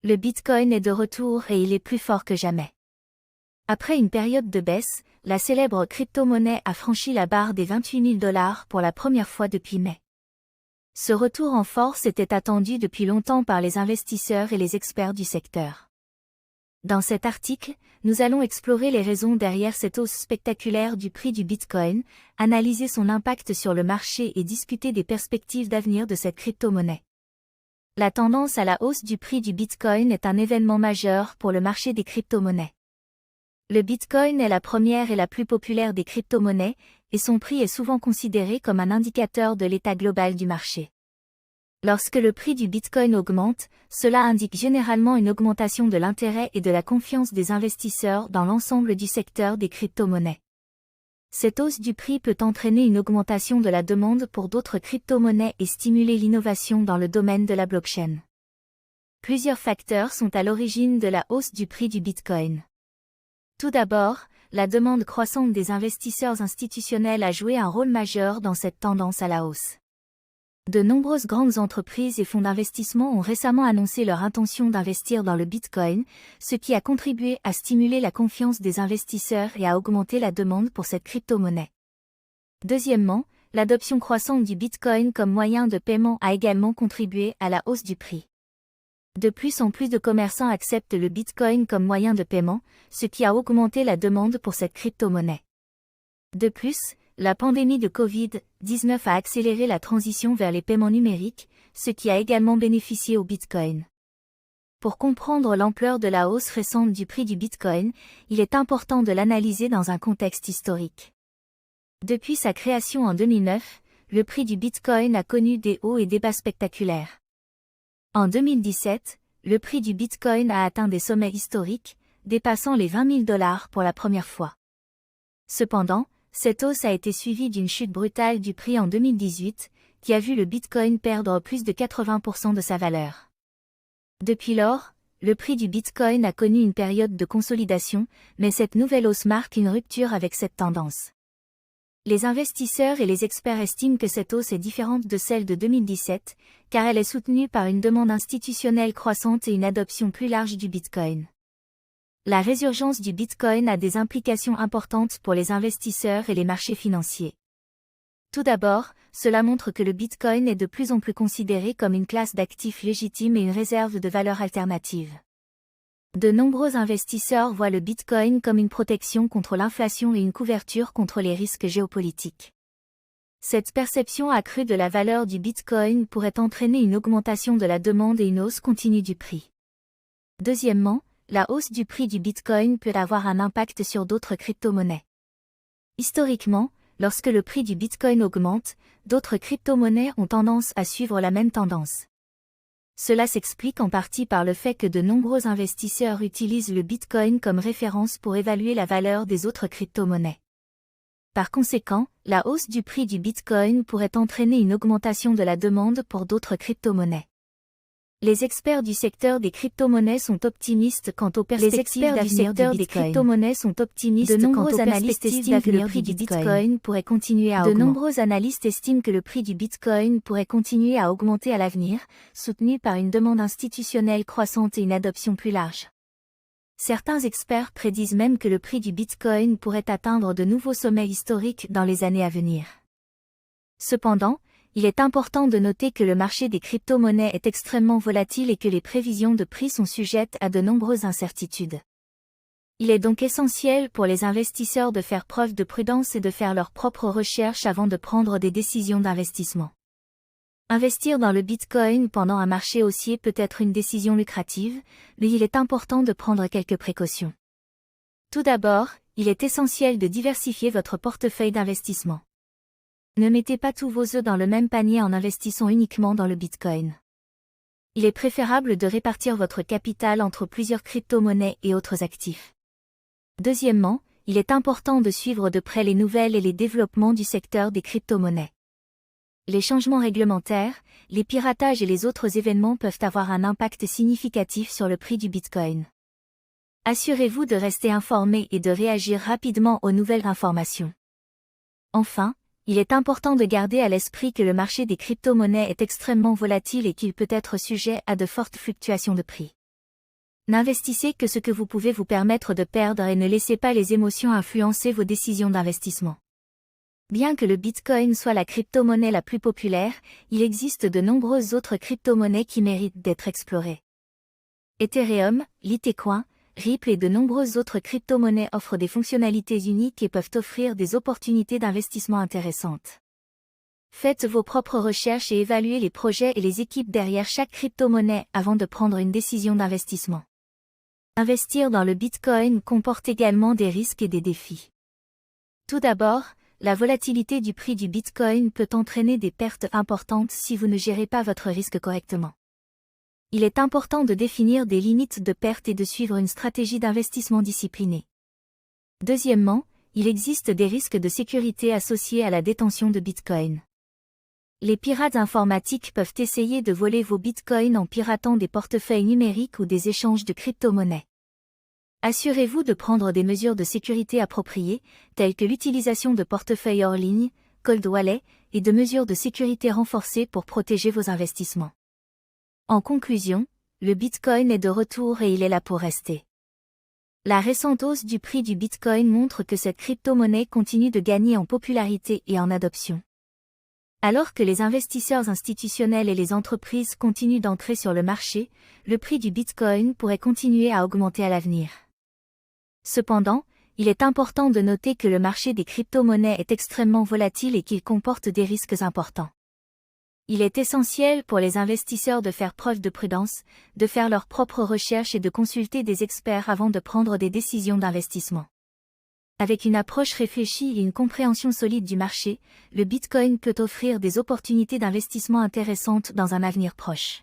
Le Bitcoin est de retour et il est plus fort que jamais. Après une période de baisse, la célèbre crypto-monnaie a franchi la barre des 28 000 $ pour la première fois depuis mai. Ce retour en force était attendu depuis longtemps par les investisseurs et les experts du secteur. Dans cet article, nous allons explorer les raisons derrière cette hausse spectaculaire du prix du Bitcoin, analyser son impact sur le marché et discuter des perspectives d'avenir de cette crypto-monnaie. La tendance à la hausse du prix du Bitcoin est un événement majeur pour le marché des crypto-monnaies. Le Bitcoin est la première et la plus populaire des crypto-monnaies, et son prix est souvent considéré comme un indicateur de l'état global du marché. Lorsque le prix du Bitcoin augmente, cela indique généralement une augmentation de l'intérêt et de la confiance des investisseurs dans l'ensemble du secteur des crypto-monnaies. Cette hausse du prix peut entraîner une augmentation de la demande pour d'autres crypto-monnaies et stimuler l'innovation dans le domaine de la blockchain. Plusieurs facteurs sont à l'origine de la hausse du prix du Bitcoin. Tout d'abord, la demande croissante des investisseurs institutionnels a joué un rôle majeur dans cette tendance à la hausse. De nombreuses grandes entreprises et fonds d'investissement ont récemment annoncé leur intention d'investir dans le Bitcoin, ce qui a contribué à stimuler la confiance des investisseurs et à augmenter la demande pour cette crypto-monnaie. Deuxièmement, l'adoption croissante du Bitcoin comme moyen de paiement a également contribué à la hausse du prix. De plus en plus de commerçants acceptent le Bitcoin comme moyen de paiement, ce qui a augmenté la demande pour cette crypto-monnaie. De plus, la pandémie de Covid-19 a accéléré la transition vers les paiements numériques, ce qui a également bénéficié au Bitcoin. Pour comprendre l'ampleur de la hausse récente du prix du Bitcoin, il est important de l'analyser dans un contexte historique. Depuis sa création en 2009, le prix du Bitcoin a connu des hauts et des bas spectaculaires. En 2017, le prix du Bitcoin a atteint des sommets historiques, dépassant les 20 000 $ pour la première fois. Cependant, cette hausse a été suivie d'une chute brutale du prix en 2018, qui a vu le Bitcoin perdre plus de 80% de sa valeur. Depuis lors, le prix du Bitcoin a connu une période de consolidation, mais cette nouvelle hausse marque une rupture avec cette tendance. Les investisseurs et les experts estiment que cette hausse est différente de celle de 2017, car elle est soutenue par une demande institutionnelle croissante et une adoption plus large du Bitcoin. La résurgence du Bitcoin a des implications importantes pour les investisseurs et les marchés financiers. Tout d'abord, cela montre que le Bitcoin est de plus en plus considéré comme une classe d'actifs légitime et une réserve de valeur alternative. De nombreux investisseurs voient le Bitcoin comme une protection contre l'inflation et une couverture contre les risques géopolitiques. Cette perception accrue de la valeur du Bitcoin pourrait entraîner une augmentation de la demande et une hausse continue du prix. Deuxièmement, la hausse du prix du Bitcoin peut avoir un impact sur d'autres crypto-monnaies. Historiquement, lorsque le prix du Bitcoin augmente, d'autres crypto-monnaies ont tendance à suivre la même tendance. Cela s'explique en partie par le fait que de nombreux investisseurs utilisent le Bitcoin comme référence pour évaluer la valeur des autres crypto-monnaies. Par conséquent, la hausse du prix du Bitcoin pourrait entraîner une augmentation de la demande pour d'autres crypto-monnaies. Les experts du secteur des crypto-monnaies sont optimistes quant aux perspectives d'avenir du Bitcoin. De nombreux analystes estiment que le prix du Bitcoin pourrait continuer à augmenter. De nombreux analystes estiment que le prix du Bitcoin pourrait continuer à augmenter à l'avenir, soutenu par une demande institutionnelle croissante et une adoption plus large. Certains experts prédisent même que le prix du Bitcoin pourrait atteindre de nouveaux sommets historiques dans les années à venir. Cependant, il est important de noter que le marché des crypto-monnaies est extrêmement volatile et que les prévisions de prix sont sujettes à de nombreuses incertitudes. Il est donc essentiel pour les investisseurs de faire preuve de prudence et de faire leurs propres recherches avant de prendre des décisions d'investissement. Investir dans le Bitcoin pendant un marché haussier peut être une décision lucrative, mais il est important de prendre quelques précautions. Tout d'abord, il est essentiel de diversifier votre portefeuille d'investissement. Ne mettez pas tous vos œufs dans le même panier en investissant uniquement dans le Bitcoin. Il est préférable de répartir votre capital entre plusieurs crypto-monnaies et autres actifs. Deuxièmement, il est important de suivre de près les nouvelles et les développements du secteur des crypto-monnaies. Les changements réglementaires, les piratages et les autres événements peuvent avoir un impact significatif sur le prix du Bitcoin. Assurez-vous de rester informé et de réagir rapidement aux nouvelles informations. Enfin, il est important de garder à l'esprit que le marché des crypto-monnaies est extrêmement volatile et qu'il peut être sujet à de fortes fluctuations de prix. N'investissez que ce que vous pouvez vous permettre de perdre et ne laissez pas les émotions influencer vos décisions d'investissement. Bien que le Bitcoin soit la crypto-monnaie la plus populaire, il existe de nombreuses autres crypto-monnaies qui méritent d'être explorées. Ethereum, Litecoin, Ripple et de nombreuses autres crypto-monnaies offrent des fonctionnalités uniques et peuvent offrir des opportunités d'investissement intéressantes. Faites vos propres recherches et évaluez les projets et les équipes derrière chaque crypto-monnaie avant de prendre une décision d'investissement. Investir dans le Bitcoin comporte également des risques et des défis. Tout d'abord, la volatilité du prix du Bitcoin peut entraîner des pertes importantes si vous ne gérez pas votre risque correctement. Il est important de définir des limites de perte et de suivre une stratégie d'investissement disciplinée. Deuxièmement, il existe des risques de sécurité associés à la détention de Bitcoin. Les pirates informatiques peuvent essayer de voler vos bitcoins en piratant des portefeuilles numériques ou des échanges de crypto-monnaies. Assurez-vous de prendre des mesures de sécurité appropriées, telles que l'utilisation de portefeuilles hors ligne, cold wallet, et de mesures de sécurité renforcées pour protéger vos investissements. En conclusion, le Bitcoin est de retour et il est là pour rester. La récente hausse du prix du Bitcoin montre que cette crypto-monnaie continue de gagner en popularité et en adoption. Alors que les investisseurs institutionnels et les entreprises continuent d'entrer sur le marché, le prix du Bitcoin pourrait continuer à augmenter à l'avenir. Cependant, il est important de noter que le marché des crypto-monnaies est extrêmement volatile et qu'il comporte des risques importants. Il est essentiel pour les investisseurs de faire preuve de prudence, de faire leurs propres recherches et de consulter des experts avant de prendre des décisions d'investissement. Avec une approche réfléchie et une compréhension solide du marché, le Bitcoin peut offrir des opportunités d'investissement intéressantes dans un avenir proche.